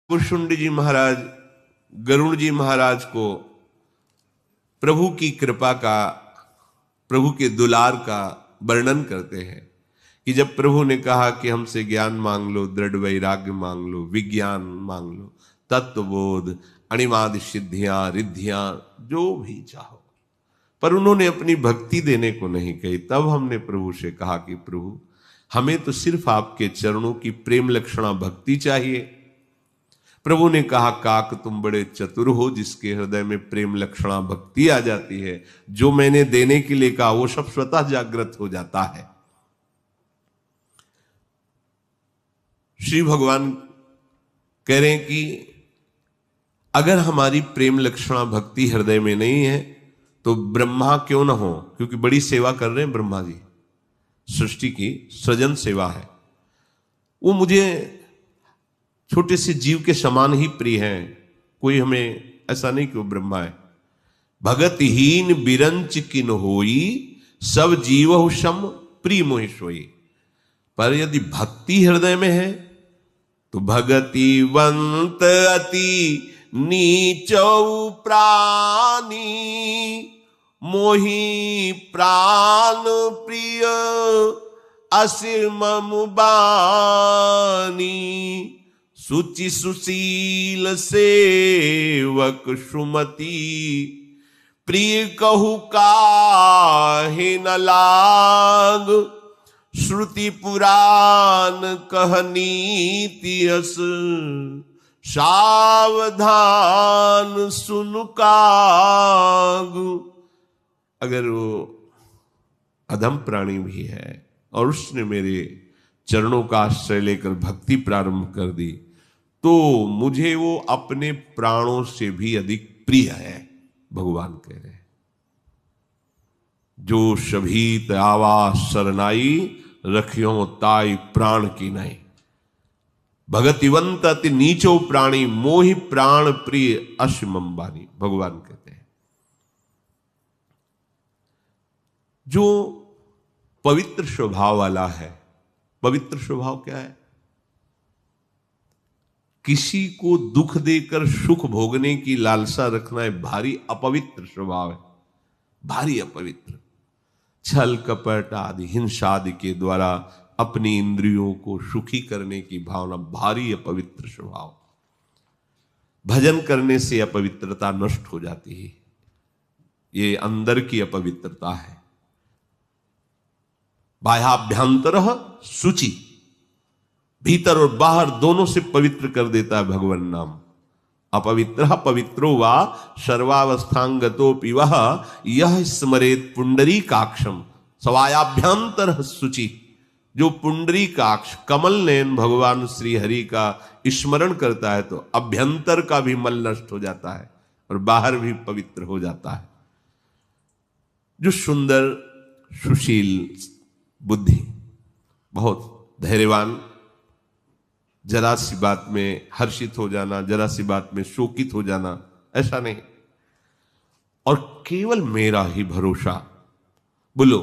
कुशुंड जी महाराज गरुड़ जी महाराज को प्रभु की कृपा का, प्रभु के दुलार का वर्णन करते हैं कि जब प्रभु ने कहा कि हमसे ज्ञान मांग लो, दृढ़ वैराग्य मांग लो, विज्ञान मांग लो, तत्वबोध, अणिमादि सिद्धियां रिद्धियां जो भी चाहो, पर उन्होंने अपनी भक्ति देने को नहीं कही। तब हमने प्रभु से कहा कि प्रभु हमें तो सिर्फ आपके चरणों की प्रेम लक्षणा भक्ति चाहिए। प्रभु ने कहा, काक तुम बड़े चतुर हो, जिसके हृदय में प्रेम लक्षणा भक्ति आ जाती है, जो मैंने देने के लिए कहा वो सब स्वतः जागृत हो जाता है। श्री भगवान कह रहे हैं कि अगर हमारी प्रेम लक्षणा भक्ति हृदय में नहीं है तो ब्रह्मा क्यों ना हो, क्योंकि बड़ी सेवा कर रहे हैं ब्रह्मा जी, सृष्टि की सृजन सेवा है, वो मुझे छोटे से जीव के समान ही प्रिय है। कोई हमें ऐसा नहीं कि वो ब्रह्मा है। भगतहीन बिरंच किन होई, सब जीव सम प्रिय मोहि सोई। पर यदि भक्ति हृदय में है तो भगतिवंत अति नीचौ प्राणी, मोहि प्राण प्रिय असीम बानी। सुचि सुशील सेवक सुमति, प्रिय कहु काहे न लाग। श्रुति पुराण कहनीति अस, सावधान सुनु काग। अगर वो अधम प्राणी भी है और उसने मेरे चरणों का आश्रय लेकर भक्ति प्रारंभ कर दी तो मुझे वो अपने प्राणों से भी अधिक प्रिय है। भगवान कह रहे हैं, जो सभीत आवा सरनाई, रखियो ताई प्राण की नहीं। भगतिवंत अति नीचो प्राणी, मोहि प्राण प्रिय अश्मम बानी। भगवान कहते हैं जो पवित्र स्वभाव वाला है। पवित्र स्वभाव क्या है? किसी को दुख देकर सुख भोगने की लालसा रखना है, भारी अपवित्र स्वभाव है, भारी अपवित्र। छल कपट आदि हिंसा आदि के द्वारा अपनी इंद्रियों को सुखी करने की भावना, भारी अपवित्र स्वभाव। भजन करने से अपवित्रता नष्ट हो जाती है, ये अंदर की अपवित्रता है। बाह्याभ्यंतर शुचि, भीतर और बाहर दोनों से पवित्र कर देता है भगवान नाम। अपवित्र पवित्रो वा सर्वावस्थांगतोपि वह, यह स्मरेत पुंडरीकाक्षम सवायाभ्यंतर शुचि। जो पुंडरीकाक्ष कमल नयन भगवान श्री हरि का स्मरण करता है तो अभ्यंतर का भी मल नष्ट हो जाता है और बाहर भी पवित्र हो जाता है। जो सुंदर सुशील बुद्धि, बहुत धैर्यवान, जरा सी बात में हर्षित हो जाना, जरा सी बात में शोकित हो जाना, ऐसा नहीं। और केवल मेरा ही भरोसा। बोलो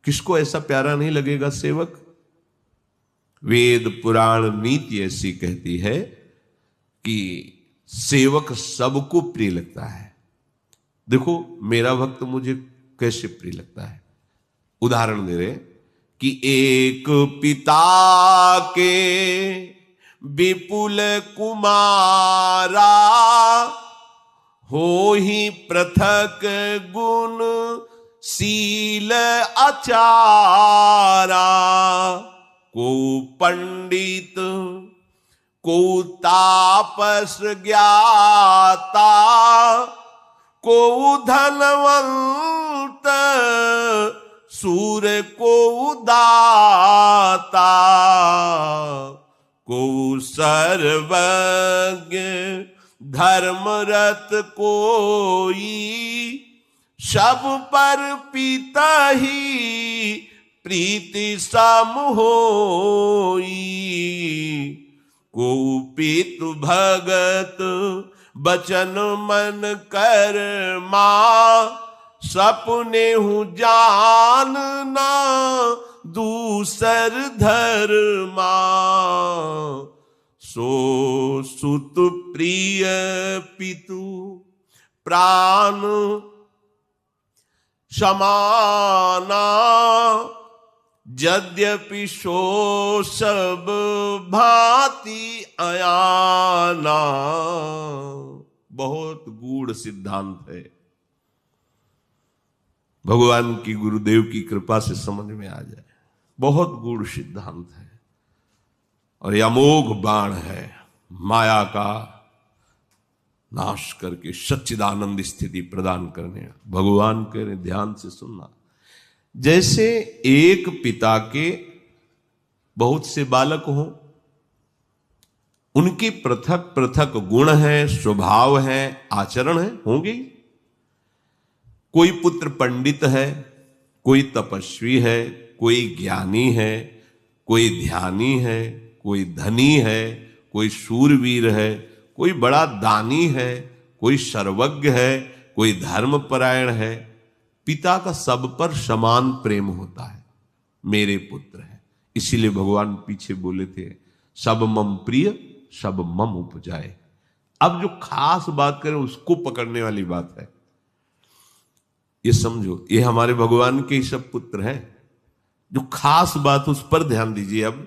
किसको ऐसा प्यारा नहीं लगेगा सेवक? वेद पुराण नीति ऐसी कहती है कि सेवक सबको प्रिय लगता है। देखो मेरा भक्त मुझे कैसे प्रिय लगता है। उदाहरण दे रहे कि एक पिता के विपुल कुमारा, हो ही पृथक गुण शील आचारा। को पंडित को तापस ज्ञाता, को धनवंत सूर्य को दाता। को सर्वज्ञ धर्मरत कोई, सब पर पिता ही प्रीति सम होई। को पितु भगत बचन मन कर मां, सपने हूं जानना दूसर धर्मा। सो सुत प्रिय पितु प्राण समाना, यद्यपि सो सब भांति अयाना। बहुत गूढ़ सिद्धांत है, भगवान की गुरुदेव की कृपा से समझ में आ जाए। बहुत गूढ़ सिद्धांत है और यह अमोघ बाण है, माया का नाश करके सच्चिदानंद स्थिति प्रदान करने। भगवान कह रहे ध्यान से सुनना। जैसे एक पिता के बहुत से बालक हों, उनके पृथक पृथक गुण हैं, स्वभाव हैं, आचरण है, होंगे। कोई पुत्र पंडित है, कोई तपस्वी है, कोई ज्ञानी है, कोई ध्यानी है, कोई धनी है, कोई शूरवीर है, कोई बड़ा दानी है, कोई सर्वज्ञ है, कोई धर्मपरायण है। पिता का सब पर समान प्रेम होता है। मेरे पुत्र है, इसीलिए भगवान पीछे बोले थे सब मम प्रिय सब मम उपजाए। अब जो खास बात करें उसको पकड़ने वाली बात है, ये समझो, ये हमारे भगवान के ही सब पुत्र हैं। जो खास बात उस पर ध्यान दीजिए। अब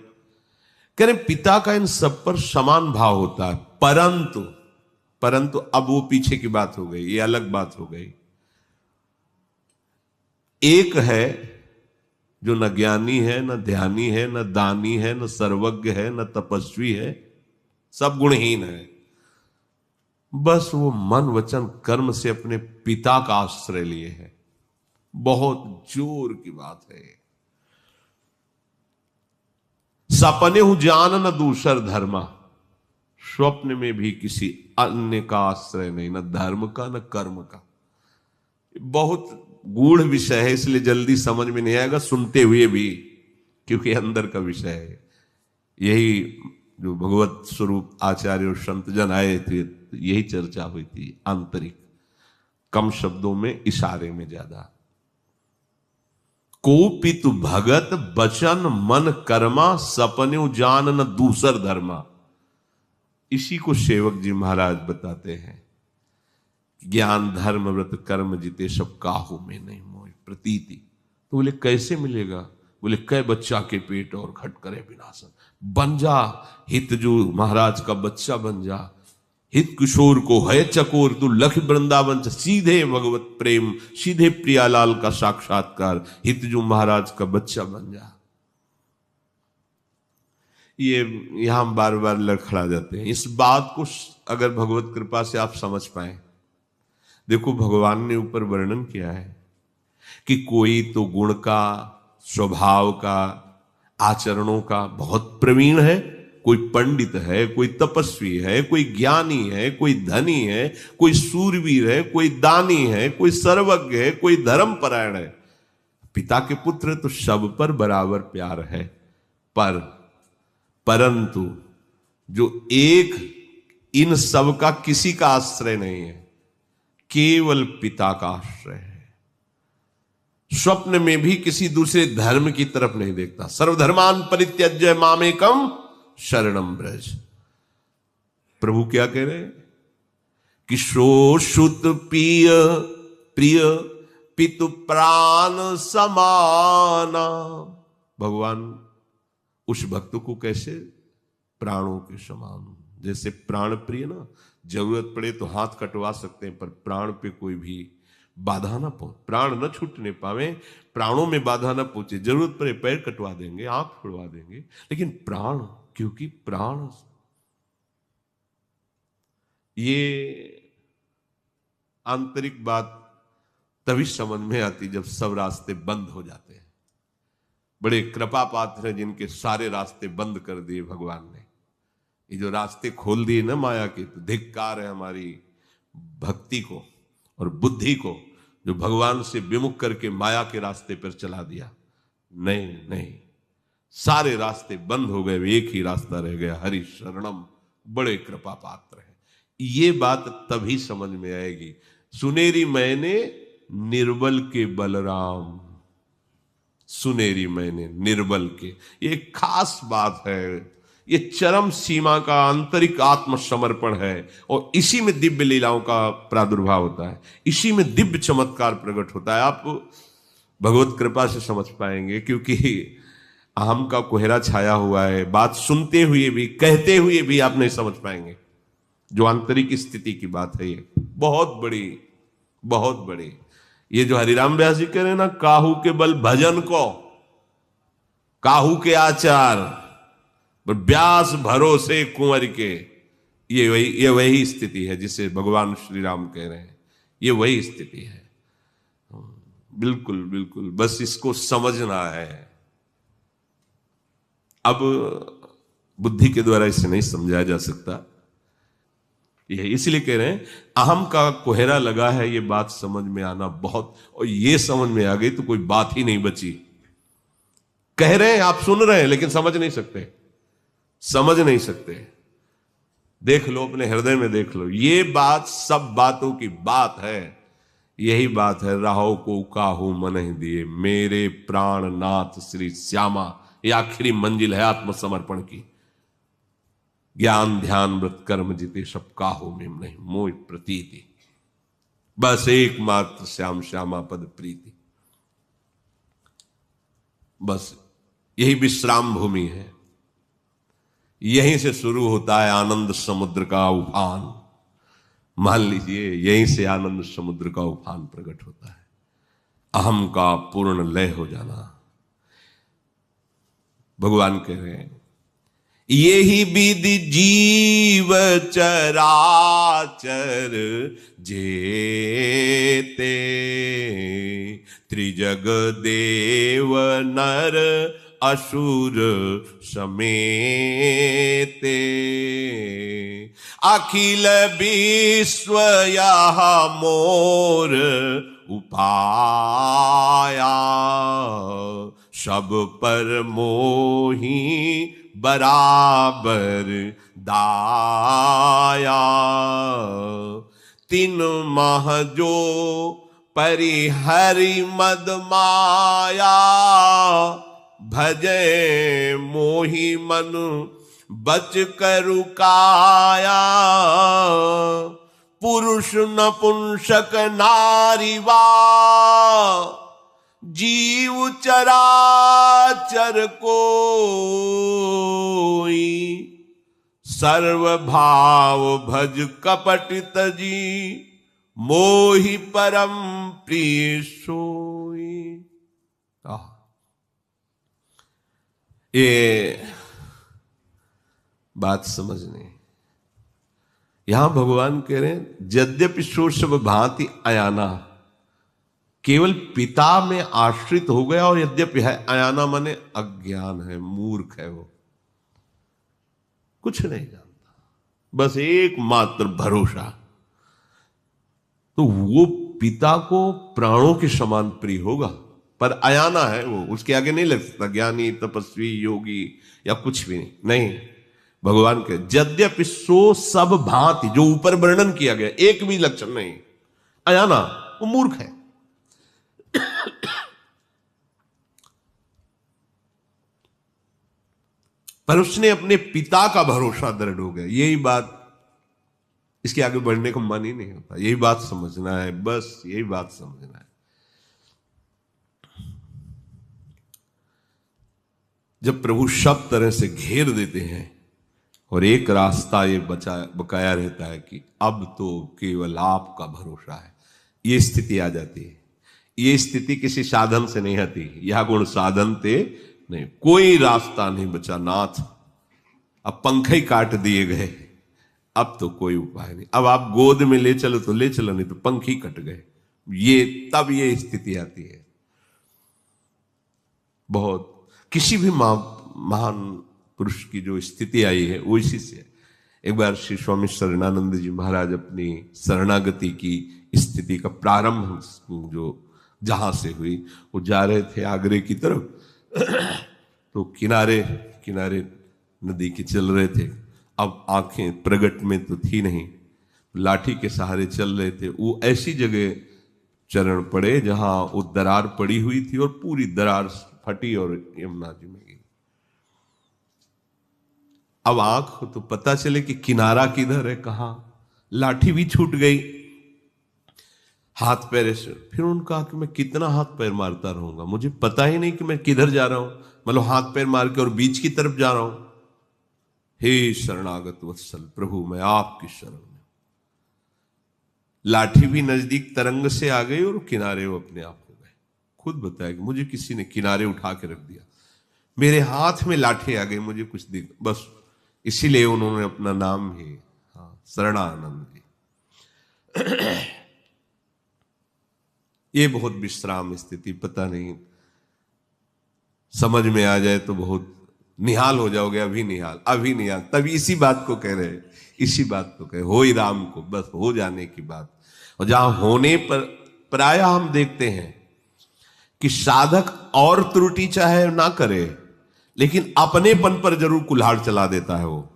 कह रहे पिता का इन सब पर समान भाव होता है, परंतु अब वो पीछे की बात हो गई, ये अलग बात हो गई। एक है जो न ज्ञानी है, न ध्यानी है, न दानी है, न सर्वज्ञ है, न तपस्वी है, सब गुणहीन है। बस वो मन वचन कर्म से अपने पिता का आश्रय लिए है। बहुत जोर की बात है। सपने हूं जान न दूसर धर्मा, स्वप्न में भी किसी अन्य का आश्रय नहीं, न धर्म का न कर्म का। बहुत गूढ़ विषय है, इसलिए जल्दी समझ में नहीं आएगा सुनते हुए भी, क्योंकि अंदर का विषय है। यही जो भगवत स्वरूप आचार्य और संतजन आए थे, यही चर्चा हुई थी, आंतरिक, कम शब्दों में, इशारे में ज्यादा। को पितु भगत बचन मन कर्मा, सपने जान न दूसर धर्मा। इसी को सेवक जी महाराज बताते हैं। ज्ञान धर्म व्रत कर्म जिते सब काहू में नहीं मोह प्रतीति। तो बोले कैसे मिलेगा? बोले कै बच्चा के पेट और घट करे विनाशन। बन जा हित जो महाराज का बच्चा बन जा, हित किशोर को है चकोर, तू लख वृंदावन, सीधे भगवत प्रेम, सीधे प्रियालाल का साक्षात्कार, हित जो महाराज का बच्चा बन जा। ये यहां बार बार लड़खड़ा जाते हैं। इस बात को अगर भगवत कृपा से आप समझ पाए, देखो भगवान ने ऊपर वर्णन किया है कि कोई तो गुण का, स्वभाव का, आचरणों का बहुत प्रवीण है, कोई पंडित है, कोई तपस्वी है, कोई ज्ञानी है, कोई धनी है, कोई सूरवीर है, कोई दानी है, कोई सर्वज्ञ है, कोई धर्मपरायण है। पिता के पुत्र तो सब पर बराबर प्यार है, परंतु जो एक इन सब का किसी का आश्रय नहीं है, केवल पिता का आश्रय है। स्वप्न में भी किसी दूसरे धर्म की तरफ नहीं देखता। सर्वधर्मान परित्यज्य मामेकम शरणम ब्रज। प्रभु क्या कह रहे हैं कि श्रोषुत प्रिय पितु प्राण समाना। भगवान उस भक्त को कैसे प्राणों के समान, जैसे प्राण प्रिय ना, जरूरत पड़े तो हाथ कटवा सकते हैं, पर प्राण पे कोई भी बाधा ना पहुंचे, प्राण न छूटने पावे, प्राणों में बाधा ना पहुंचे। जरूरत पड़े पैर कटवा देंगे, आंख छुड़वा देंगे, लेकिन प्राण, क्योंकि प्राण, ये आंतरिक बात तभी समझ में आती जब सब रास्ते बंद हो जाते हैं। बड़े कृपा पात्र हैं जिनके सारे रास्ते बंद कर दिए भगवान ने। ये जो रास्ते खोल दिए ना माया के, तो धिक्कार है हमारी भक्ति को और बुद्धि को, जो भगवान से विमुख करके माया के रास्ते पर चला दिया। नहीं, सारे रास्ते बंद हो गए, एक ही रास्ता रह गया, हरि शरणम। बड़े कृपा पात्र है। ये बात तभी समझ में आएगी। सुनेरी मैंने निर्बल के बलराम, सुनेरी मैंने निर्बल के, ये खास बात है। ये चरम सीमा का आंतरिक आत्मसमर्पण है और इसी में दिव्य लीलाओं का प्रादुर्भाव होता है, इसी में दिव्य चमत्कार प्रकट होता है। आप भगवत कृपा से समझ पाएंगे, क्योंकि अहम का कोहरा छाया हुआ है। बात सुनते हुए भी, कहते हुए भी आप नहीं समझ पाएंगे। जो आंतरिक स्थिति की बात है, ये बहुत बड़ी, बहुत बड़ी। ये जो हरिराम व्यास जी कह रहे हैं ना, काहू के बल भजन को, काहू के आचार व्यास भरोसे कुंवर के, ये वही स्थिति है जिसे भगवान श्री राम कह रहे हैं। ये वही स्थिति है, बिल्कुल बिल्कुल। बस इसको समझना है। अब बुद्धि के द्वारा इसे नहीं समझाया जा सकता। ये इसलिए कह रहे हैं अहम का कोहरा लगा है, ये बात समझ में आना बहुत, और ये समझ में आ गई तो कोई बात ही नहीं बची। कह रहे हैं, आप सुन रहे हैं, लेकिन समझ नहीं सकते, समझ नहीं सकते। देख लो, अपने हृदय में देख लो, ये बात सब बातों की बात है। यही बात है, राहो को काहू मन दिए मेरे प्राण नाथ श्री श्यामा। ये आखिरी मंजिल है आत्मसमर्पण की। ज्ञान ध्यान व्रत कर्म जिते सब काहू में नहीं मोह प्रतीति, बस एकमात्र श्याम श्यामा पद प्रीति। बस यही विश्राम भूमि है। यहीं से शुरू होता है आनंद समुद्र का उफान। मान लीजिए, यहीं से आनंद समुद्र का उफान प्रकट होता है। अहम का पूर्ण लय हो जाना। भगवान कह रहे हैं, यही विधि जीव चराचर जेते त्रिजग देव नर असुर समेते अखिल विश्व यह मोर उपाया सब पर मोही बराबर दाया तीन माह जो परिहरि मद माया भजे मोहि मन बच करु काया पुरुष नपुंसक नारीवा जीव चराचर कोई सर्वभाव भज कपट तजी मोहि परम प्रिय सोई। ये बात समझने, यहां भगवान कह रहे हैं यद्यपि सो सब भांति अयाना, केवल पिता में आश्रित हो गया, और यद्यपि है अयाना माने अज्ञान है, मूर्ख है, वो कुछ नहीं जानता, बस एकमात्र भरोसा। तो वो पिता को प्राणों के समान प्रिय होगा, पर अयाना है वो, उसके आगे नहीं लग सकता। ज्ञानी तपस्वी योगी या कुछ भी नहीं। भगवान के यद्यपि सो सब भांति, जो ऊपर वर्णन किया गया, एक भी लक्षण नहीं। अयाना, वो मूर्ख है। पर उसने अपने पिता का भरोसा दृढ़ हो गया। यही बात, इसके आगे बढ़ने का मन ही नहीं होता। यही बात समझना है, बस यही बात समझना है। जब प्रभु सब तरह से घेर देते हैं और एक रास्ता ये बकाया रहता है कि अब तो केवल आपका भरोसा है, ये स्थिति आ जाती है। ये स्थिति किसी साधन से नहीं आती। यह गुण साधन थे नहीं, कोई रास्ता नहीं बचा नाथ। अब पंखे ही काट दिए गए, अब तो कोई उपाय नहीं। अब आप गोद में ले चलो तो ले चलो, नहीं तो पंख ही कट गए। तब ये स्थिति आती है। बहुत किसी भी महान पुरुष की जो स्थिति आई है वो इसी से। एक बार श्री स्वामी शरणानंद जी महाराज अपनी शरणागति की स्थिति का प्रारंभ जो जहां से हुई, वो जा रहे थे आगरे की तरफ, तो किनारे किनारे नदी के चल रहे थे। अब आंखें प्रगट में तो थी नहीं, लाठी के सहारे चल रहे थे। वो ऐसी जगह चरण पड़े जहां वो दरार पड़ी हुई थी और पूरी दरार फटी और यमुना जी में गई। अब आंख हो तो पता चले कि किनारा किधर है, कहां। लाठी भी छूट गई, हाथ पैर से। फिर उन्होंने कहा कि मैं कितना हाथ पैर मारता रहूंगा, मुझे पता ही नहीं कि मैं किधर जा रहा हूं, मतलब हाथ पैर मार के और बीच की तरफ जा रहा हूं। हे शरणागत वत्सल प्रभु, मैं आपकी शरण में। लाठी भी नजदीक तरंग से आ गई और किनारे वो अपने आप हो गए। खुद बताया कि मुझे किसी ने किनारे उठा के रख दिया, मेरे हाथ में लाठी आ गई, मुझे कुछ दिख, बस इसीलिए उन्होंने अपना नाम ही, हाँ, शरणानंद जी। ये बहुत विश्राम स्थिति, पता नहीं समझ में आ जाए तो बहुत निहाल हो जाओगे। अभी निहाल, अभी निहाल, तभी इसी बात को कह रहे हैं, इसी बात को कहे, हो ही राम को, बस हो जाने की बात। और जहां होने पर प्राय हम देखते हैं कि साधक और त्रुटि चाहे ना करे, लेकिन अपनेपन पर जरूर कुल्हाड़ चला देता है। वो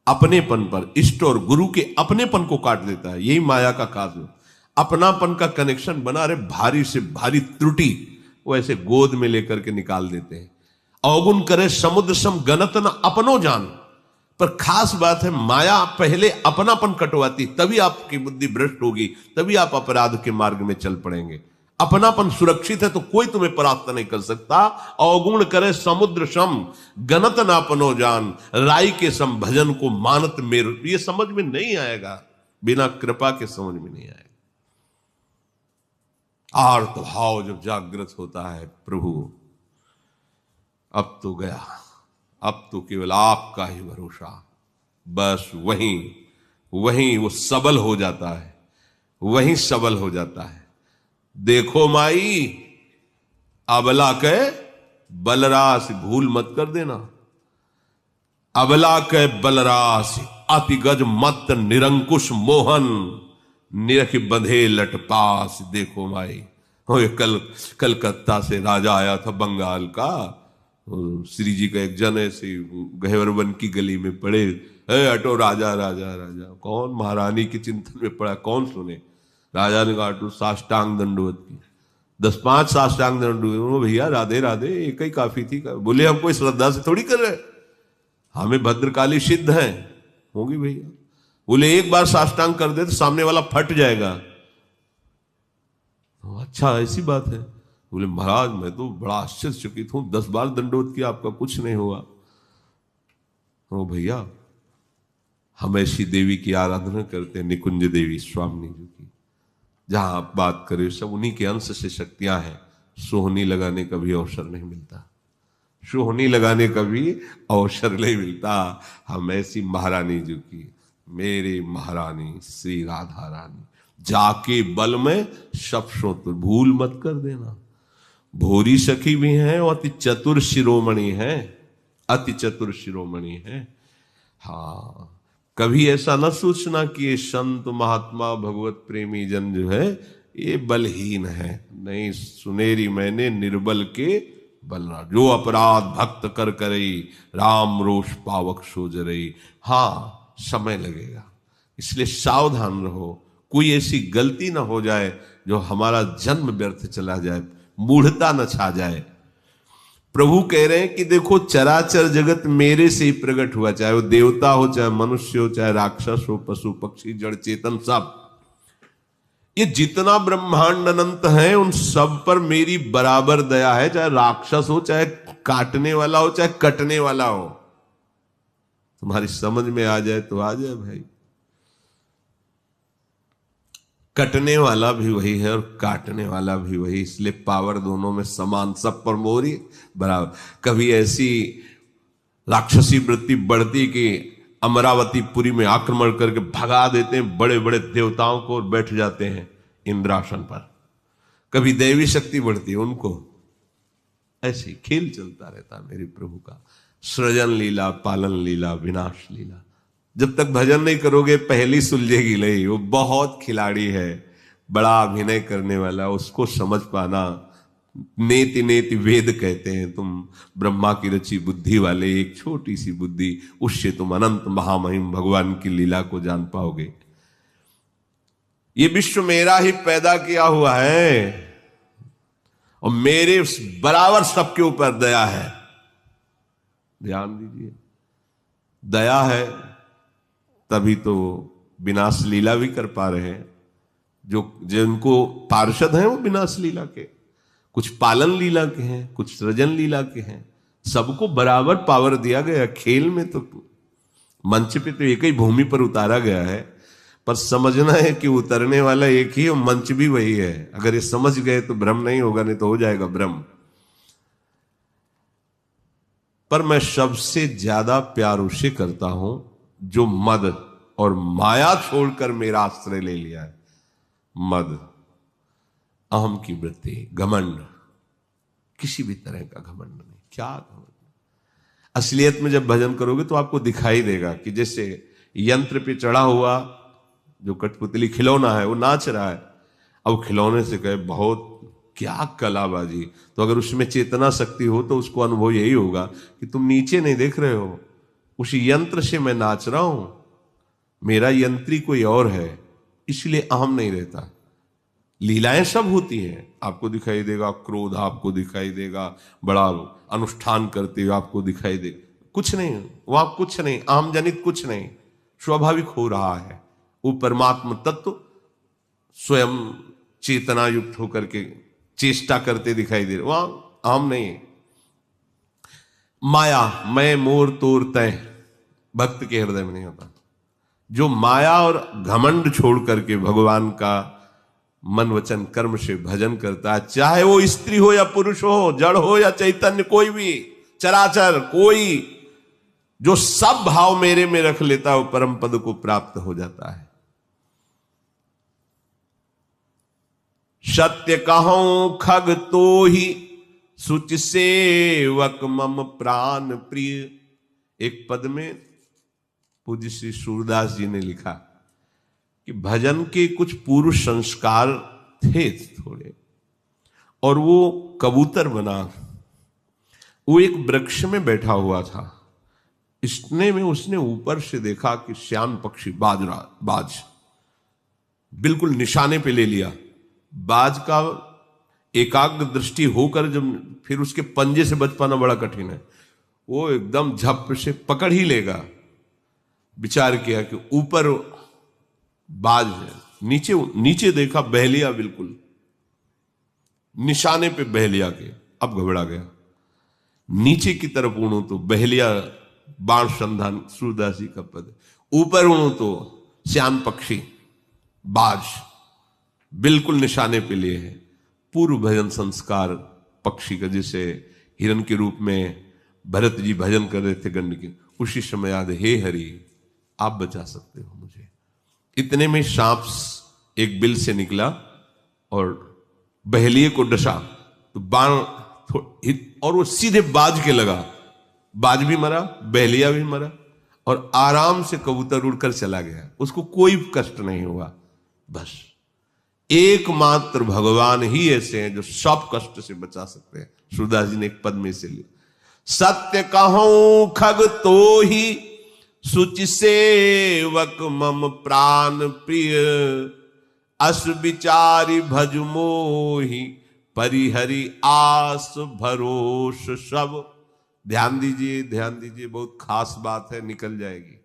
अपनेपन पर, इष्ट और गुरु के अपनेपन को काट देता है। यही माया का काज है, अपनापन का कनेक्शन बना रहे, भारी से भारी त्रुटि वो ऐसे गोद में लेकर के निकाल देते हैं। अवगुण करे समुद्र सम गणत न अपनो जान। पर खास बात है, माया पहले अपनापन कटवाती, तभी आपकी बुद्धि भ्रष्ट होगी, तभी आप अपराध के मार्ग में चल पड़ेंगे। अपनापन सुरक्षित है तो कोई तुम्हें परास्त नहीं कर सकता। अवगुण करे समुद्र सम गणत न अपनो जान, राई के सम भजन को मानत मेरु। ये समझ में नहीं आएगा, बिना कृपा के समझ में नहीं आएगा। आर्त भाव जब जागृत होता है, प्रभु अब तो गया, अब तो केवल आपका ही भरोसा, बस वहीं वहीं वो सबल हो जाता है, वहीं सबल हो जाता है। देखो माई अबला के बलरास, भूल मत कर देना। अबला के बलरास अति गज मत निरंकुश मोहन, निरख बंधे लटपास। देखो माई, कलकत्ता से राजा आया था बंगाल का, श्री जी का एक जन ऐसे गहेवर वन की गली में पड़े, अटो राजा राजा राजा। कौन महारानी के चिंतन में पड़ा, कौन सुने। राजा ने कहा तो साष्टांग दंडवत की, 10-5 साष्टांग दंडवत। भैया राधे राधे एक ही काफी थी। बोले हम कोई श्रद्धा से थोड़ी कर रहे, हमें भद्रकाली सिद्ध है, होगी भैया। बोले एक बार साष्टांग कर दे तो सामने वाला फट जाएगा। अच्छा ऐसी बात है। बोले महाराज मैं तो बड़ा आश्चर्यचकित हूं, 10 बार दंडवत किया, आपका कुछ नहीं हुआ। ओ भैया, हम ऐसी देवी की आराधना करते हैं, निकुंज देवी स्वामी जी की। जहां आप बात करें सब उन्हीं के अंश से शक्तियां हैं। सोहनी लगाने का भी अवसर नहीं मिलता, सोहनी लगाने का भी अवसर नहीं मिलता। हम ऐसी महारानी जी की, मेरे महारानी श्री राधा रानी, जाके बल में सब सो, तो भूल मत कर देना। भोरी सखी भी हैं और अति चतुर शिरोमणि है, अति चतुर शिरोमणि है। हाँ, कभी ऐसा न सोचना कि ये संत महात्मा भगवत प्रेमी जन जो है ये बलहीन है। नहीं, सुनेरी मैंने निर्बल के बलना, जो अपराध भक्त कर करई, राम रोष पावक सो जरई। हाँ, समय लगेगा, इसलिए सावधान रहो, कोई ऐसी गलती ना हो जाए जो हमारा जन्म व्यर्थ चला जाए, मूढ़ता न छा जाए। प्रभु कह रहे हैं कि देखो चराचर जगत मेरे से ही प्रकट हुआ, चाहे वो देवता हो, चाहे मनुष्य हो, चाहे राक्षस हो, पशु पक्षी जड़ चेतन, सब ये जितना ब्रह्मांड अनंत है उन सब पर मेरी बराबर दया है। चाहे राक्षस हो, चाहे काटने वाला हो, चाहे कटने वाला हो। तुम्हारी समझ में आ जाए तो आ जाए भाई। कटने वाला भी वही है और काटने वाला भी वही, इसलिए पावर दोनों में समान, सब पर मोरी बराबर। कभी ऐसी राक्षसी वृत्ति बढ़ती कि अमरावतीपुरी में आक्रमण करके भगा देते हैं बड़े बड़े देवताओं को और बैठ जाते हैं इंद्रासन पर। कभी दैवी शक्ति बढ़ती है उनको। ऐसे खेल चलता रहता है मेरे प्रभु का, सृजन लीला, पालन लीला, विनाश लीला। जब तक भजन नहीं करोगे पहली सुलझेगी नहीं। वो बहुत खिलाड़ी है, बड़ा अभिनय करने वाला, उसको समझ पाना। नेति नेति वेद कहते हैं, तुम ब्रह्मा की रची बुद्धि वाले, एक छोटी सी बुद्धि, उससे तुम अनंत महामहिम भगवान की लीला को जान पाओगे। ये विश्व मेरा ही पैदा किया हुआ है और मेरे बराबर सबके ऊपर दया है। ध्यान दीजिए, दया है तभी तो विनाश लीला भी कर पा रहे हैं। जो जिनको पार्षद हैं वो विनाश लीला के, कुछ पालन लीला के हैं, कुछ सृजन लीला के हैं। सबको बराबर पावर दिया गया। खेल में तो मंच पे तो एक ही भूमि पर उतारा गया है, पर समझना है कि उतरने वाला एक ही और मंच भी वही है। अगर ये समझ गए तो भ्रम नहीं होगा, नहीं तो हो जाएगा भ्रम। पर मैं सबसे ज्यादा प्यार उसे करता हूं जो मद और माया छोड़कर मेरा आश्रय ले लिया है। मद, अहम की वृत्ति, घमंड, किसी भी तरह का घमंड नहीं। क्या घमंड? असलियत में जब भजन करोगे तो आपको दिखाई देगा कि जैसे यंत्र पे चढ़ा हुआ जो कठपुतली खिलौना है वो नाच रहा है। अब खिलौने से कहे बहुत क्या कलाबाजी, तो अगर उसमें चेतना शक्ति हो तो उसको अनुभव यही होगा कि तुम नीचे नहीं देख रहे हो, उस यंत्र से मैं नाच रहा हूं, मेरा यंत्री कोई और है, इसलिए अहम नहीं रहता। लीलाएं सब होती हैं, आपको दिखाई देगा क्रोध, आपको दिखाई देगा बड़ा अनुष्ठान करते हुए आपको दिखाई देगा, कुछ नहीं वहां, कुछ नहीं, अहम जनित कुछ नहीं, स्वाभाविक हो रहा है। वो परमात्मा तत्व स्वयं चेतना युक्त होकर के चेष्टा करते दिखाई दे रहे, वहां अहम नहीं। माया, मैं मोर तोर तय, भक्त के हृदय में नहीं होता। जो माया और घमंड छोड़ करके भगवान का मन वचन कर्म से भजन करता है, चाहे वो स्त्री हो या पुरुष हो, जड़ हो या चैतन्य, कोई भी चराचर, कोई जो सब भाव मेरे में रख लेता है वो परम पद को प्राप्त हो जाता है। सत्य कहूं खग तो ही सुच सेवक मम प्राण प्रिय। एक पद में पूज्य श्री सूरदास जी ने लिखा कि भजन के कुछ पूर्व संस्कार थे थोड़े, और वो कबूतर बना, वो एक वृक्ष में बैठा हुआ था। इतने में उसने ऊपर से देखा कि श्याम पक्षी बाज बिल्कुल निशाने पे ले लिया। बाज का एकाग्र दृष्टि होकर जब फिर उसके पंजे से बच पाना बड़ा कठिन है, वो एकदम झप से पकड़ ही लेगा। विचार किया कि ऊपर बाज है, नीचे नीचे देखा बहलिया, बिल्कुल निशाने पे बहलिया के। अब घबरा गया, नीचे की तरफ उड़ू तो बहलिया बाण संधान, सूरदास जी का पद, ऊपर उड़ू तो श्याम पक्षी बाज बिल्कुल निशाने पे लिए है। पूर्व भजन संस्कार पक्षी का, जैसे हिरण के रूप में भरत जी भजन कर रहे थे गंड के, उसी समय याद, हे हरि आप बचा सकते हो मुझे। इतने में सांप एक बिल से निकला और बहलिए को डसा, तो बाण और वो सीधे बाज के लगा। बाज भी मरा, बहलिया भी मरा, और आराम से कबूतर उड़कर चला गया, उसको कोई कष्ट नहीं हुआ। बस एकमात्र भगवान ही ऐसे हैं जो सब कष्ट से बचा सकते हैं। सूरदास जी ने एक पद में से लिया, सत्य कहूं खग तो ही सुच सेवक मम प्राण प्रिय, अस विचारी भज मोहि परिहरि आस भरोस सब। ध्यान दीजिए, ध्यान दीजिए, बहुत खास बात है, निकल जाएगी।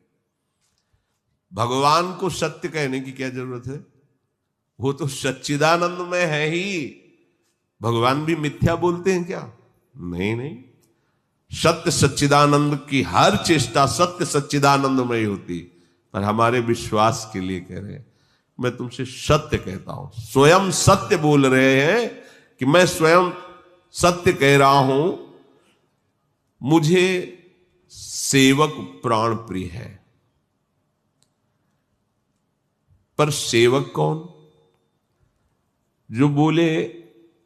भगवान को सत्य कहने की क्या जरूरत है, वो तो सच्चिदानंद में है ही। भगवान भी मिथ्या बोलते हैं क्या? नहीं नहीं, सत्य सच्चिदानंद की हर चेष्टा सत्य सच्चिदानंदमय होती। पर हमारे विश्वास के लिए कह रहे हैं, मैं तुमसे सत्य कहता हूं, स्वयं सत्य बोल रहे हैं कि मैं स्वयं सत्य कह रहा हूं, मुझे सेवक प्राण प्रिय है। पर सेवक कौन? जो बोले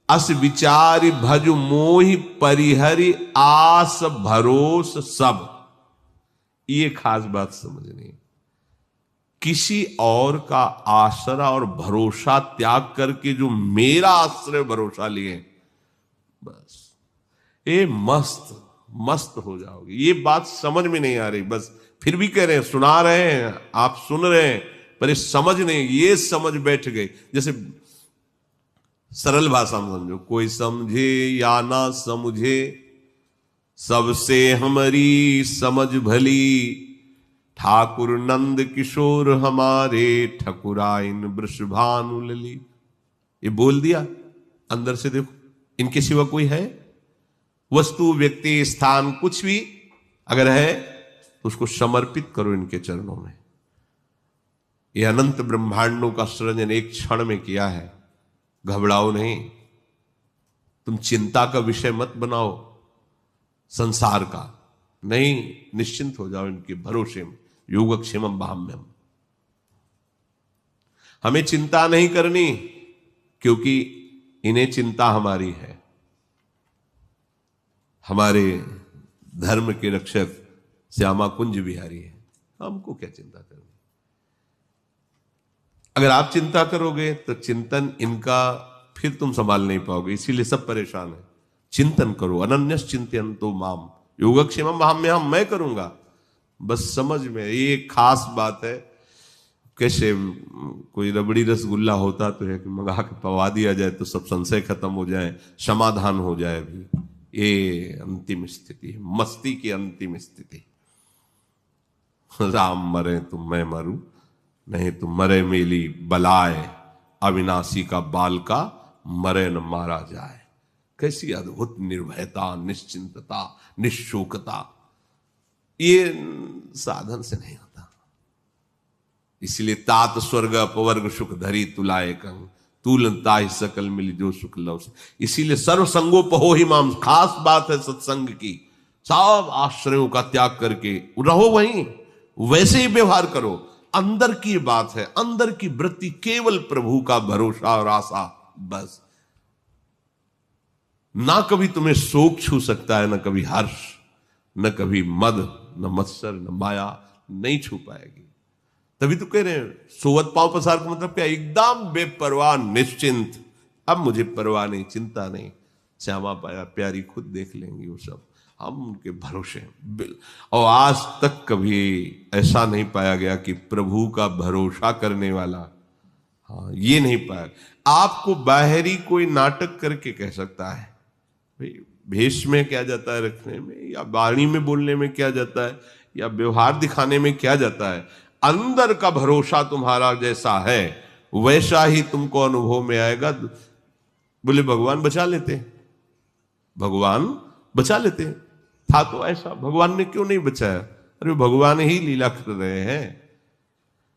अस विचारि भज मोहि परिहरि आस भरोस सब। ये खास बात समझनी, किसी और का आसरा और भरोसा त्याग करके जो मेरा आश्रय भरोसा लिए, बस ये मस्त मस्त हो जाओगे। ये बात समझ में नहीं आ रही, बस फिर भी कह रहे हैं, सुना रहे हैं, आप सुन रहे हैं, पर ये समझ नहीं, ये समझ बैठ गई। जैसे सरल भाषा में समझो, कोई समझे या ना समझे, सबसे हमारी समझ भली, ठाकुर नंद किशोर हमारे, ठकुराइन वृषभानुलली। ये बोल दिया, अंदर से देखो इनके सिवा कोई है? वस्तु, व्यक्ति, स्थान, कुछ भी अगर है तो उसको समर्पित करो इनके चरणों में। ये अनंत ब्रह्मांडों का सृजन एक क्षण में किया है। घबराओ नहीं, तुम चिंता का विषय मत बनाओ संसार का, नहीं, निश्चिंत हो जाओ इनके भरोसे में। योगक्षेमम बाह्यम, हमें चिंता नहीं करनी क्योंकि इन्हें चिंता हमारी है। हमारे धर्म के रक्षक श्यामा कुंज बिहारी है, हमको क्या चिंता करनी। अगर आप चिंता करोगे तो चिंतन इनका फिर तुम संभाल नहीं पाओगे, इसीलिए सब परेशान है। चिंतन करो, अनन्यस चिंतयन्तो माम योगक्षेमम बाह्यम, मैं करूंगा। बस समझ में ये एक खास बात है। कैसे कोई रबड़ी रसगुल्ला होता तो है कि मंगा के पवा दिया जाए तो सब संशय खत्म हो जाए, समाधान हो जाए। भी ये अंतिम स्थिति है, मस्ती की अंतिम स्थिति। राम मरे तो मैं मरूं, नहीं तो मरे मेली बलाए, अविनाशी का बाल का मरे न मारा जाए। कैसी अद्भुत निर्भयता, निश्चिंतता, निशोकता, ये साधन से नहीं होता। इसलिए तात स्वर्ग अपवर्ग सुख धरी तुलाए कंग, तुलनता ही सकल मिली जो सुख लव से। इसीलिए सर्व संगोपहो ही माम, खास बात है सत्संग की। सब आश्रयों का त्याग करके रहो वहीं, वैसे ही व्यवहार करो। अंदर की बात है, अंदर की वृत्ति केवल प्रभु का भरोसा और आशा, बस। ना कभी तुम्हें शोक छू सकता है, ना कभी हर्ष, न कभी मद, न मत्सर, न माया, नहीं छू पाएगी। तभी तो कह रहे हैं सोवत पांव पसार का मतलब क्या? एकदम बेपरवाह, निश्चिंत। अब मुझे परवाह नहीं, चिंता नहीं, श्यामा पाया प्यारी खुद देख लेंगी वो सब, हम उनके भरोसे हैं। और आज तक कभी ऐसा नहीं पाया गया कि प्रभु का भरोसा करने वाला, हाँ, ये नहीं पाया। आपको बाहरी कोई नाटक करके कह सकता है, भाई भेष में क्या जाता है रखने में, या वाणी में बोलने में क्या जाता है, या व्यवहार दिखाने में क्या जाता है। अंदर का भरोसा तुम्हारा जैसा है वैसा ही तुमको अनुभव में आएगा। बोले भगवान बचा लेते, भगवान बचा लेते, था तो ऐसा, भगवान ने क्यों नहीं बचाया? अरे भगवान ही लीला कर रहे हैं,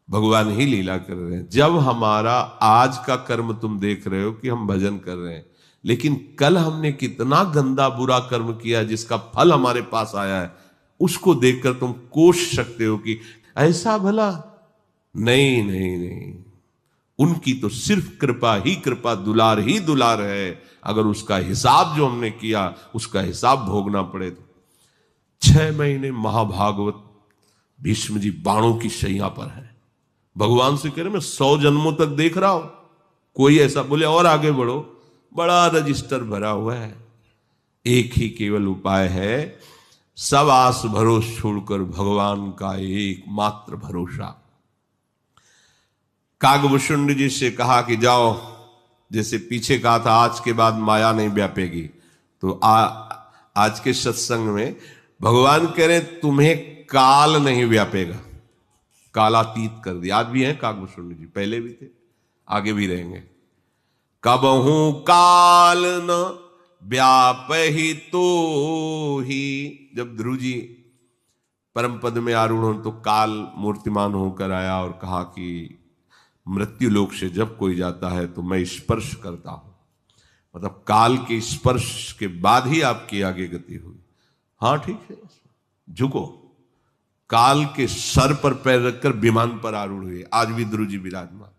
भगवान ही लीला कर रहे हैं। जब हमारा आज का कर्म तुम देख रहे हो कि हम भजन कर रहे हैं, लेकिन कल हमने कितना गंदा बुरा कर्म किया जिसका फल हमारे पास आया है, उसको देखकर तुम कोस सकते हो कि ऐसा भला। नहीं नहीं नहीं, उनकी तो सिर्फ कृपा ही कृपा, दुलार ही दुलार है। अगर उसका हिसाब जो हमने किया उसका हिसाब भोगना पड़े तो 6 महीने महाभागवत भीष्म जी बाणों की शैया पर है, भगवान से कह रहे मैं 100 जन्मों तक देख रहा हूं, कोई ऐसा बोले और आगे बढ़ो, बड़ा रजिस्टर भरा हुआ है। एक ही केवल उपाय है, सब आस भरोस छोड़कर भगवान का एकमात्र भरोसा। कागभूषुंड जी से कहा कि जाओ, जैसे पीछे कहा था आज के बाद माया नहीं व्यापेगी, तो आज के सत्संग में भगवान कह रहे तुम्हें काल नहीं व्यापेगा, कालातीत कर दिया। आज भी हैं कागभूषुंड जी, पहले भी थे, आगे भी रहेंगे। कबहू काल न व्यापहि तो ही, जब ध्रुव जी परम पद में आरूढ़ हो तो काल मूर्तिमान होकर आया और कहा कि मृत्यु लोक से जब कोई जाता है तो मैं स्पर्श करता हूं, मतलब काल के स्पर्श के बाद ही आपकी आगे गति हुई। हाँ ठीक है, झुको, काल के सर पर पैर रखकर विमान पर आरूढ़ हुए। आज भी ध्रुव जी विराजमान।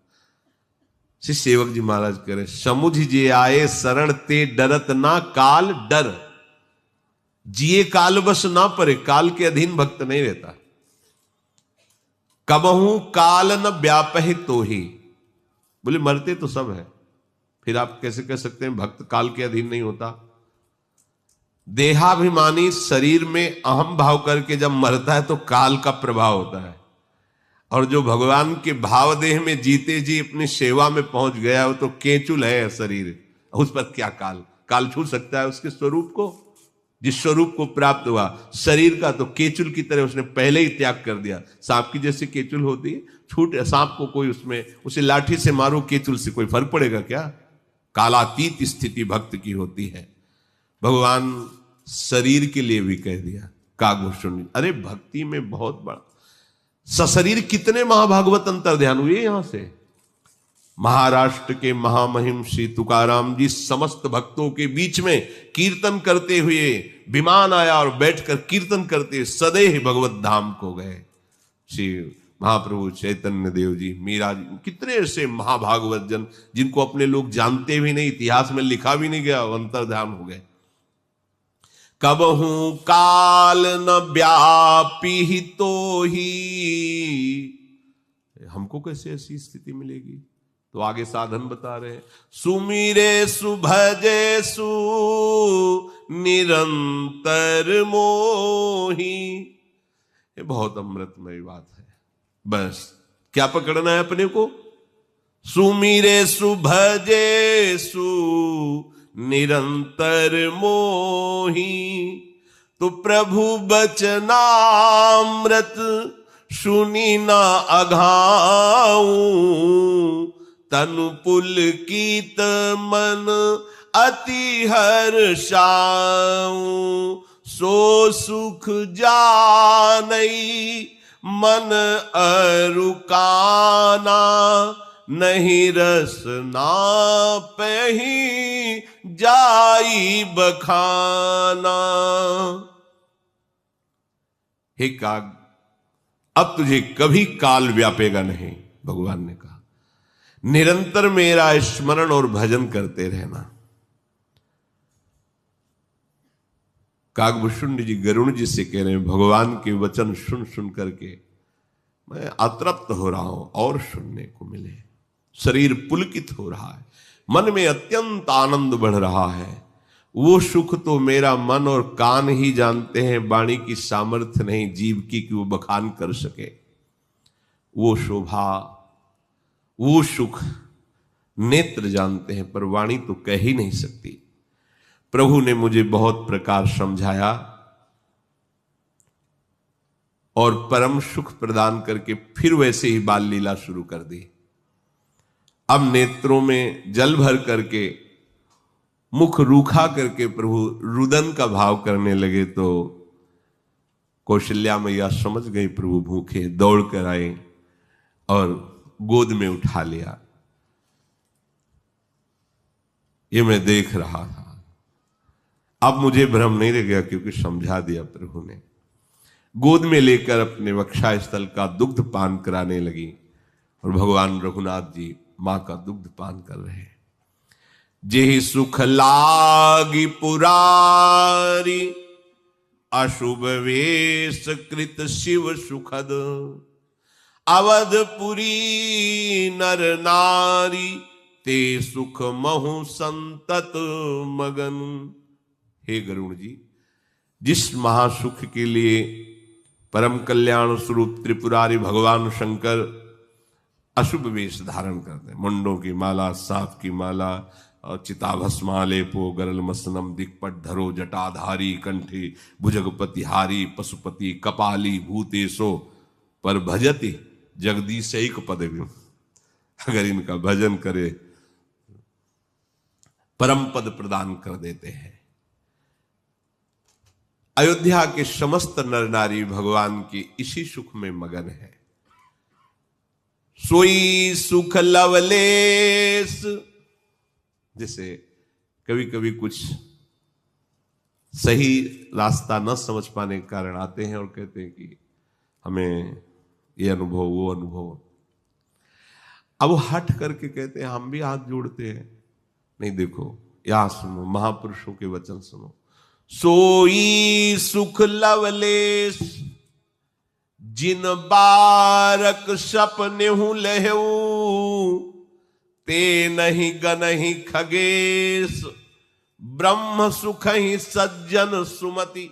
श्री सेवक जी महाराज कह रहे समुझ जे आए शरण ते डरत ना काल डर, जिए काल बस ना परे, काल के अधीन भक्त नहीं रहता। कबहू काल न व्यापहि तो ही, बोले मरते तो सब है, फिर आप कैसे कह सकते हैं भक्त काल के अधीन नहीं होता? देहाभिमानी शरीर में अहम भाव करके जब मरता है तो काल का प्रभाव होता है, और जो भगवान के भाव देह में जीते जी अपनी सेवा में पहुंच गया वो तो केचुल है शरीर, उस पर क्या काल छू सकता है उसके स्वरूप को? जिस स्वरूप को प्राप्त हुआ, शरीर का तो केचुल की तरह उसने पहले ही त्याग कर दिया। सांप की जैसी केचुल होती है, छूट सांप को कोई उसमें, उसे लाठी से मारो, केचुल से कोई फर्क पड़ेगा क्या? कालातीत स्थिति भक्त की होती है। भगवान शरीर के लिए भी कह दिया कागभूषण। अरे भक्ति में बहुत बड़ा सशरीर कितने महाभागवत अंतर ध्यान हुए यहां से। महाराष्ट्र के महामहिम श्री तुकाराम जी समस्त भक्तों के बीच में कीर्तन करते हुए विमान आया और बैठकर कीर्तन करते सदैव भगवत धाम को गए। श्री महाप्रभु चैतन्य देव जी, मीरा जी, कितने ऐसे महाभागवत जन जिनको अपने लोग जानते भी नहीं, इतिहास में लिखा भी नहीं गया, अंतर्ध्यान हो गए। कबहू काल न व्यापी तो ही, हमको कैसे ऐसी स्थिति मिलेगी? तो आगे साधन बता रहे हैं, सुमिरे सुभजे सु निरंतर मोही। ये बहुत अमृतमय बात है। बस क्या पकड़ना है अपने को? सुमिरे सुभजे सु निरंतर मोही, तो प्रभु बचनामृत सुनी ना अघाऊं, तनु पुलकित मन अति हर्षाऊं, सो सुख जानई मन अरुकाना, नहीं रसना पही जाई बखाना। हे काग, अब तुझे कभी काल व्यापेगा नहीं, भगवान ने कहा। निरंतर मेरा स्मरण और भजन करते रहना। कागभूषण जी गरुण जी से कह रहे हैं, भगवान के वचन सुन सुन करके मैं अतृप्त हो रहा हूं, और सुनने को मिले। शरीर पुलकित हो रहा है, मन में अत्यंत आनंद बढ़ रहा है। वो सुख तो मेरा मन और कान ही जानते हैं, वाणी की सामर्थ्य नहीं जीव की कि वो बखान कर सके। वो शोभा, वो सुख नेत्र जानते हैं, पर वाणी तो कह ही नहीं सकती। प्रभु ने मुझे बहुत प्रकार समझाया और परम सुख प्रदान करके फिर वैसे ही बाल लीला शुरू कर दी। अब नेत्रों में जल भर करके, मुख रूखा करके प्रभु रुदन का भाव करने लगे। तो कौशल्या मैया समझ गई प्रभु भूखे, दौड़ कर आए और गोद में उठा लिया। ये मैं देख रहा था। अब मुझे भ्रम नहीं रह गया, क्योंकि समझा दिया प्रभु ने। गोद में लेकर अपने वक्षा स्थल का दुग्ध पान कराने लगी और भगवान रघुनाथ जी मां का दुग्ध पान कर रहे हैं। जेहि सुख लागी पुरारी, अशुभ वेश कृत शिव सुखद, अवधपुरी नर नारी, ते सुख महु संतत मगन। हे गरुण जी, जिस महासुख के लिए परम कल्याण स्वरूप त्रिपुरारी भगवान शंकर अशुभ वेश धारण करते हैं, मुंडों की माला, सांप की माला और चिताभस्मालेपो गरल मसनम दिक्पट धरो जटाधारी, कंठे भुजगपति हारी, पशुपति कपाली भूतेशो पर भजति जगदीशैक पदवी। अगर इनका भजन करे परम पद प्रदान कर देते हैं। अयोध्या के समस्त नर नारी भगवान के इसी सुख में मगन है। सोई सुख लवलेस, जैसे कभी कभी कुछ सही रास्ता न समझ पाने के कारण आते हैं और कहते हैं कि हमें ये अनुभव, वो अनुभव। अब वो हट करके कहते हैं, हम भी हाथ जोड़ते हैं। नहीं, देखो यहां सुनो, महापुरुषों के वचन सुनो। सोई सुख लवलेस, जिन बारक सपने हूं लहू, ते नहीं गनहि खगेश, ब्रह्म सुख ही सज्जन सुमति।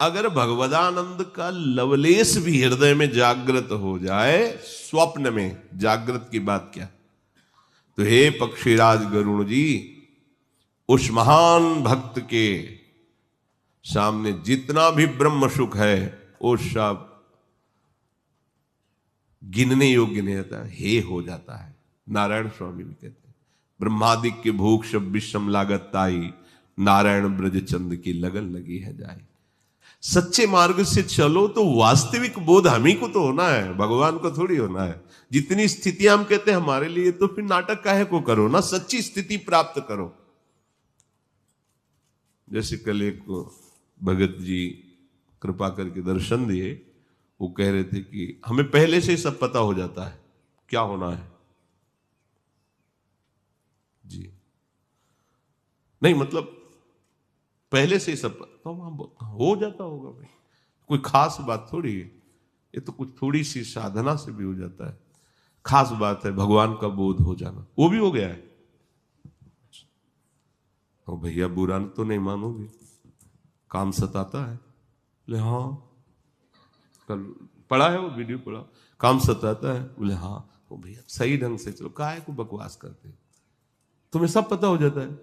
अगर भगवदानंद का लवलेश भी हृदय में जागृत हो जाए, स्वप्न में, जागृत की बात क्या, तो हे पक्षीराज गरुण जी, उस महान भक्त के सामने जितना भी ब्रह्म सुख है वो सब गिनने योग्य नहीं रहता, हे हो जाता है। नारायण स्वामी भी कहते हैं, ब्रह्मादिक के भूख सब विषम लागत ताई, नारायण ब्रज चंद की लगन लगी है जाई। सच्चे मार्ग से चलो तो वास्तविक बोध हम ही को तो होना है, भगवान को थोड़ी होना है। जितनी स्थितियां हम कहते हैं हमारे लिए, तो फिर नाटक काहे को करो ना, सच्ची स्थिति प्राप्त करो। जैसे कल एक भगत जी कृपा करके दर्शन दिए, वो कह रहे थे कि हमें पहले से ही सब पता हो जाता है क्या होना है जी। नहीं मतलब पहले से ही सब तो हो जाता होगा भाई, कोई खास बात थोड़ी है ये, तो कुछ थोड़ी सी साधना से भी हो जाता है। खास बात है भगवान का बोध हो जाना, वो भी हो गया है। तो भैया बुरा तो नहीं मानोगे, काम सताता है? बोले हाँ, कल पढ़ा है वो वीडियो पढ़ा, काम सताता है? बोले हाँ। तो भैया सही ढंग से चलो, काहे को बकवास करते, तुम्हें सब पता हो जाता है।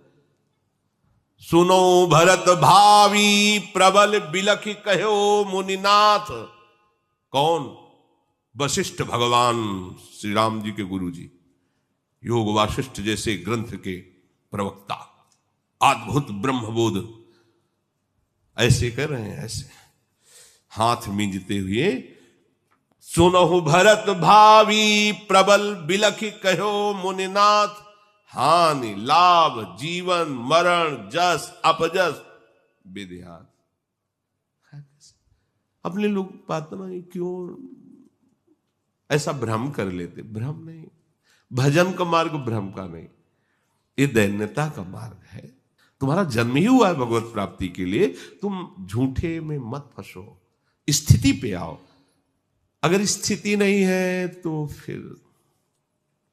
सुनो भरत भावी प्रबल बिलखि कहो मुनिनाथ। कौन? वशिष्ठ भगवान श्री राम जी के गुरु जी, योग वाशिष्ठ जैसे ग्रंथ के प्रवक्ता, अद्भुत ब्रह्मबोध ऐसे कर रहे हैं, ऐसे हाथ मींजते हुए। सुनहु भरत भावी प्रबल बिलखि कहो मुनिनाथ, हानि लाभ जीवन मरण जस अपजस विद्यात। अपने लोग बात नहीं क्यों ऐसा भ्रम कर लेते? भ्रम नहीं, भजन का मार्ग भ्रम का नहीं, ये दैन्यता का मार्ग है। तुम्हारा जन्म ही हुआ है भगवत प्राप्ति के लिए, तुम झूठे में मत फंसो, स्थिति पे आओ। अगर स्थिति नहीं है तो फिर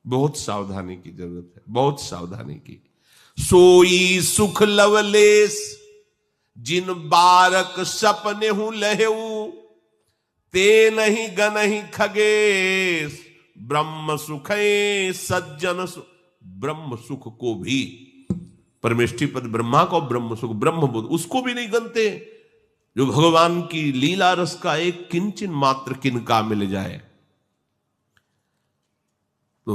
बहुत सावधानी की जरूरत है, बहुत सावधानी की। सोई सुख लवलेस जिन बारक सपने हूं लहेऊ, ते नहीं गनहि खगेश ब्रह्म सुख सज्जन सुख। ब्रह्म सुख को भी, परमेष्ठी पद ब्रह्मा को ब्रह्म सुख ब्रह्म बोध, उसको भी नहीं गनते जो भगवान की लीला रस का एक किंचन मात्र किनका मिल जाए। तो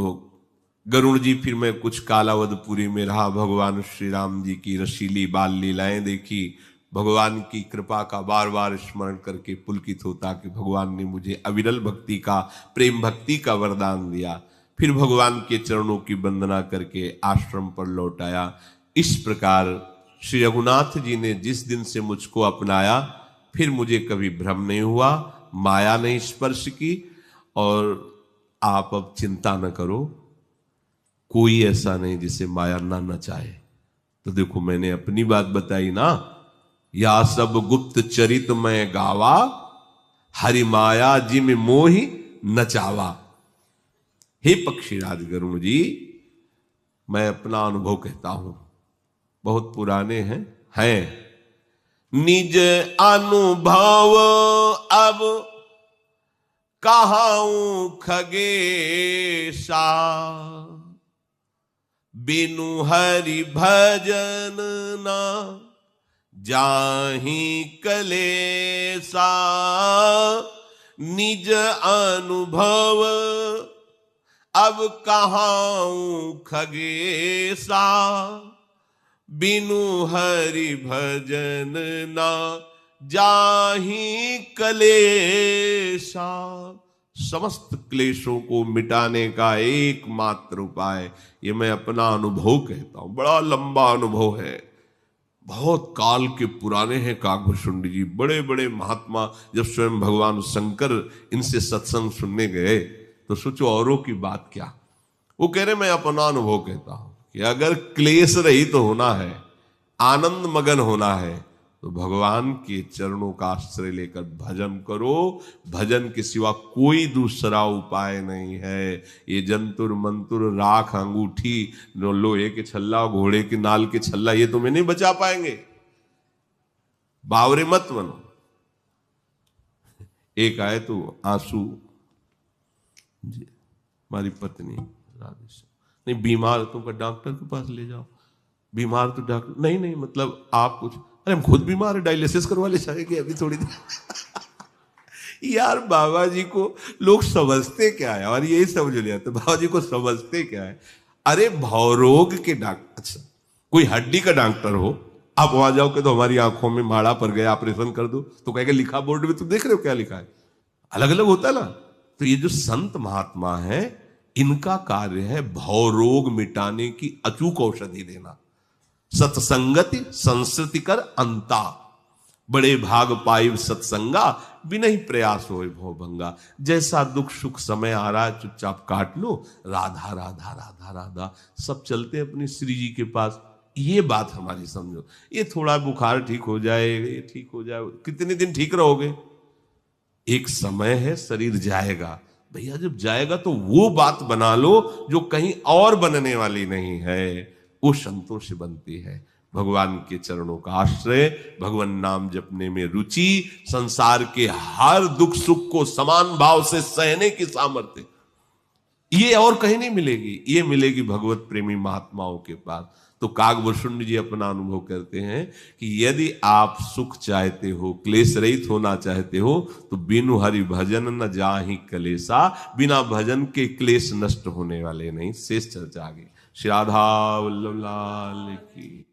गरुड़ जी, फिर मैं कुछ कालावधपुरी में रहा, भगवान श्री राम जी की रसीली बाल लीलाएं देखी, भगवान की कृपा का बार बार स्मरण करके पुलकित होता कि भगवान ने मुझे अविरल भक्ति का, प्रेम भक्ति का वरदान दिया। फिर भगवान के चरणों की वंदना करके आश्रम पर लौट आया। इस प्रकार श्री रघुनाथ जी ने जिस दिन से मुझको अपनाया, फिर मुझे कभी भ्रम नहीं हुआ, माया नहीं स्पर्श की। और आप अब चिंता न करो, कोई ऐसा नहीं जिसे माया ना नचाए। तो देखो मैंने अपनी बात बताई ना, या सब गुप्त चरित में गावा, हरि माया जिम मोहि नचावा। हे पक्षीराज गरुड़ जी, मैं अपना अनुभव कहता हूं, बहुत पुराने हैं। निज अनुभव अब कहाऊं खगेशा, बिनु हरि भजन ना जाहि कलेसा। निज अनुभव अब कहाऊं खगेशा, बिनु हरि भजन ना जाहि कलेशा। समस्त क्लेशों को मिटाने का एकमात्र उपाय, ये मैं अपना अनुभव कहता हूं, बड़ा लंबा अनुभव है, बहुत काल के पुराने हैं काकभूषुंडी जी, बड़े बड़े महात्मा। जब स्वयं भगवान शंकर इनसे सत्संग सुनने गए तो सोचो औरों की बात क्या, वो कह रहे मैं अपना अनुभव कहता हूं कि अगर क्लेश रहित तो होना है, आनंद मगन होना है, तो भगवान के चरणों का आश्रय लेकर भजन करो। भजन के सिवा कोई दूसरा उपाय नहीं है। ये जंतुर मंतुर राख अंगूठी लोहे के छल्ला घोड़े के नाल के छल्ला, ये तुम्हें नहीं बचा पाएंगे। बावरे मत बनो। एक आए तो आंसू जी, हमारी पत्नी नहीं बीमार, तो डॉक्टर के पास ले जाओ, बीमार तो डॉक्टर नहीं, मतलब आप कुछ अरे हम खुद बीमार है, डायलिसिस करवा ले जाएंगे अभी थोड़ी देर। यार बाबा जी को लोग समझते क्या है, और यही समझ लिया तो बाबा जी को समझते क्या है। अरे भवरोग के डॉक्टर, अच्छा कोई हड्डी का डॉक्टर हो, आप वहां जाओ कि तो हमारी आंखों में माड़ा पड़ गया, ऑपरेशन कर दो, तो कहेगा लिखा बोर्ड में, तुम देख रहे हो क्या लिखा है, अलग अलग होता है ना। तो ये जो संत महात्मा है, इनका कार्य है भवरोग मिटाने की अचूक औषधि देना। सत्संगति संस्कृति कर अंता, बड़े भाग पाई सत्संगा, बिना ही प्रयास हो भव भंगा। जैसा दुख सुख समय आ रहा है चुपचाप काट लो, राधा राधा राधा राधा, सब चलते हैं अपनी श्री जी के पास। ये बात हमारी समझो। ये थोड़ा बुखार ठीक हो जाए, ये ठीक हो जाए, कितने दिन ठीक रहोगे? एक समय है, शरीर जाएगा भैया। जब जाएगा तो वो बात बना लो जो कहीं और बनने वाली नहीं है, वो संतों से बनती है। भगवान के चरणों का आश्रय, भगवान नाम जपने में रुचि, संसार के हर दुख सुख को समान भाव से सहने की सामर्थ्य, ये और कहीं नहीं मिलेगी। ये मिलेगी भगवत प्रेमी महात्माओं के पास। तो कागभूषण जी अपना अनुभव करते हैं कि यदि आप सुख चाहते हो, क्लेश रहित होना चाहते हो, तो बिनु हरि भजन न जाहि कलेसा, बिना भजन के क्लेश नष्ट होने वाले नहीं। शेष चर्चा आगे। श्री राधा वल्लभ लाल की।